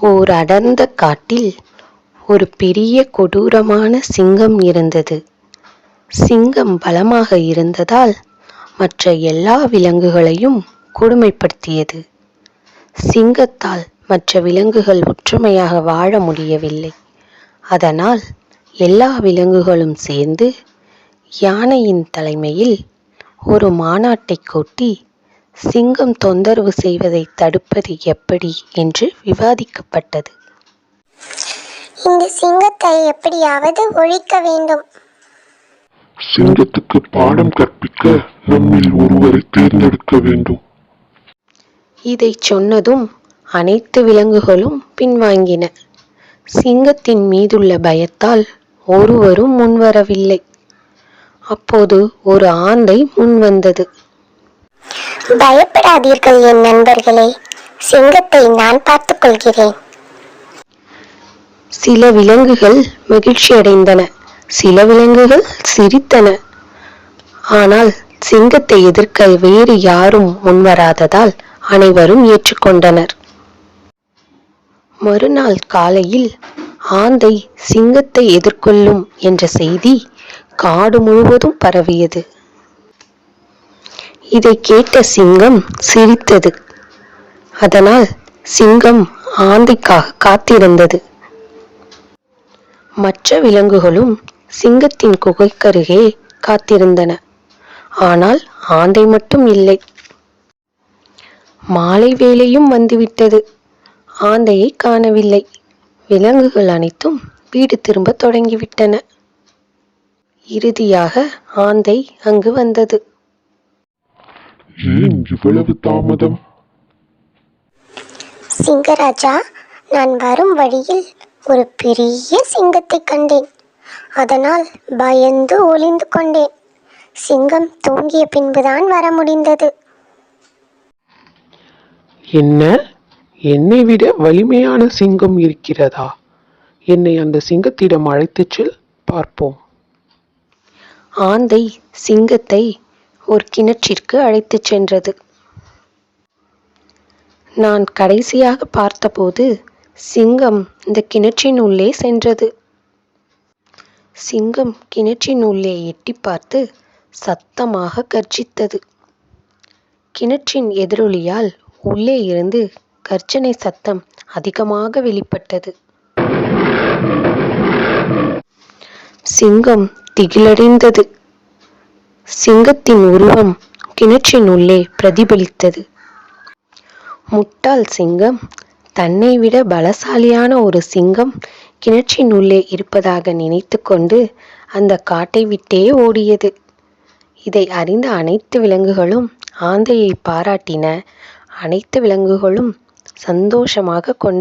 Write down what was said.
ஓர் அடர்ந்த காட்டில் ஒரு பெரிய கொடூரமான சிங்கம் இருந்தது. சிங்கம் பலமாக இருந்ததால் மற்ற எல்லா விலங்குகளையும் கொடுமைப்படுத்தியது. சிங்கத்தால் மற்ற விலங்குகள் ஒற்றுமையாக வாழ முடியவில்லை. அதனால் எல்லா விலங்குகளும் சேர்ந்து யானையின் தலைமையில் ஒரு மாநாட்டை கூட்டி சிங்கம் தொந்தரவு செய்வதை தடுப்பது எப்படி என்று விவாதிக்கப்பட்டது. இந்த சிங்கத்தை எப்படியாவது ஒழிக்க வேண்டும். சிங்கத்துக்கு பாடம் கற்பிக்க நம்மில் ஒருவரை தேர்ந்தெடுக்க வேண்டும். இதை சொன்னதும் அனைத்து விலங்குகளும் பின்வாங்கின. சிங்கத்தின் மீதுள்ள பயத்தால் ஒருவரும் முன்வரவில்லை. அப்போது ஒரு ஆந்தை முன்வந்தது. பயப்படாதீர்கள் என் நண்பர்களே, சிங்கத்தை நான் பார்த்துக் கொள்கிறேன். சில விலங்குகள் மகிழ்ச்சி அடைந்தன, சில விலங்குகள் சிரித்தன. ஆனால் சிங்கத்தை எதிர்க்க வேறு யாரும் முன்வராததால் அனைவரும் ஏற்றுக்கொண்டனர். மறுநாள் காலையில் ஆந்தை சிங்கத்தை எதிர்கொள்ளும் என்ற செய்தி காடு முழுவதும் பரவியது. இதை கேட்ட சிங்கம் சிரித்தது. அதனால் சிங்கம் ஆந்தைக்காக காத்திருந்தது. மற்ற விலங்குகளும் சிங்கத்தின் குகைக்கருகே காத்திருந்தன. ஆனால் ஆந்தை மட்டும் இல்லை. மாலை வேளையும் வந்துவிட்டது. ஆந்தையை காணவில்லை. விலங்குகள் அனைத்தும் வீடு திரும்ப தொடங்கிவிட்டன. இறுதியாக ஆந்தை அங்கு வந்தது. ஏன் இவ்வளவு தாமதம்? சிங்கராஜா, நான் வரும் வழியில் ஒரு பெரிய சிங்கத்தை கண்டேன். அதனால் பயந்து ஒளிந்து கொண்டேன். சிங்கம் தூங்கிய பின்புதான் வர முடிந்தது. என்ன? என்னை விட வலிமையான சிங்கம் இருக்கிறதா? என்னை அந்த சிங்கத்திடம் அழைத்துச் செல், பார்ப்போம். ஆந்தை சிங்கத்தை ஒரு கிணற்றிற்கு அழைத்துச் சென்றது. நான் கடைசியாக பார்த்தபோது சிங்கம் இந்த கிணற்றின் உள்ளே சென்றது. சிங்கம் கிணற்றின் உள்ளே எட்டி பார்த்து சத்தமாக கர்ஜித்தது. கிணற்றின் எதிரொலியால் உள்ளே இருந்து கர்ஜனை சத்தம் அதிகமாக வெளிப்பட்டது. சிங்கம் திகிலடைந்தது. சிங்கத்தின் உருவம் கிணற்றின் உள்ளே பிரதிபலித்தது. முட்டாள் சிங்கம், தன்னை விட பலசாலியான ஒரு சிங்கம் கிணற்றின் உள்ளே இருப்பதாக நினைத்து கொண்டு அந்த காட்டை விட்டே ஓடியது. இதை அறிந்த அனைத்து விலங்குகளும் ஆந்தையை பாராட்டின. அனைத்து விலங்குகளும் சந்தோஷமாக கொண்டாடின.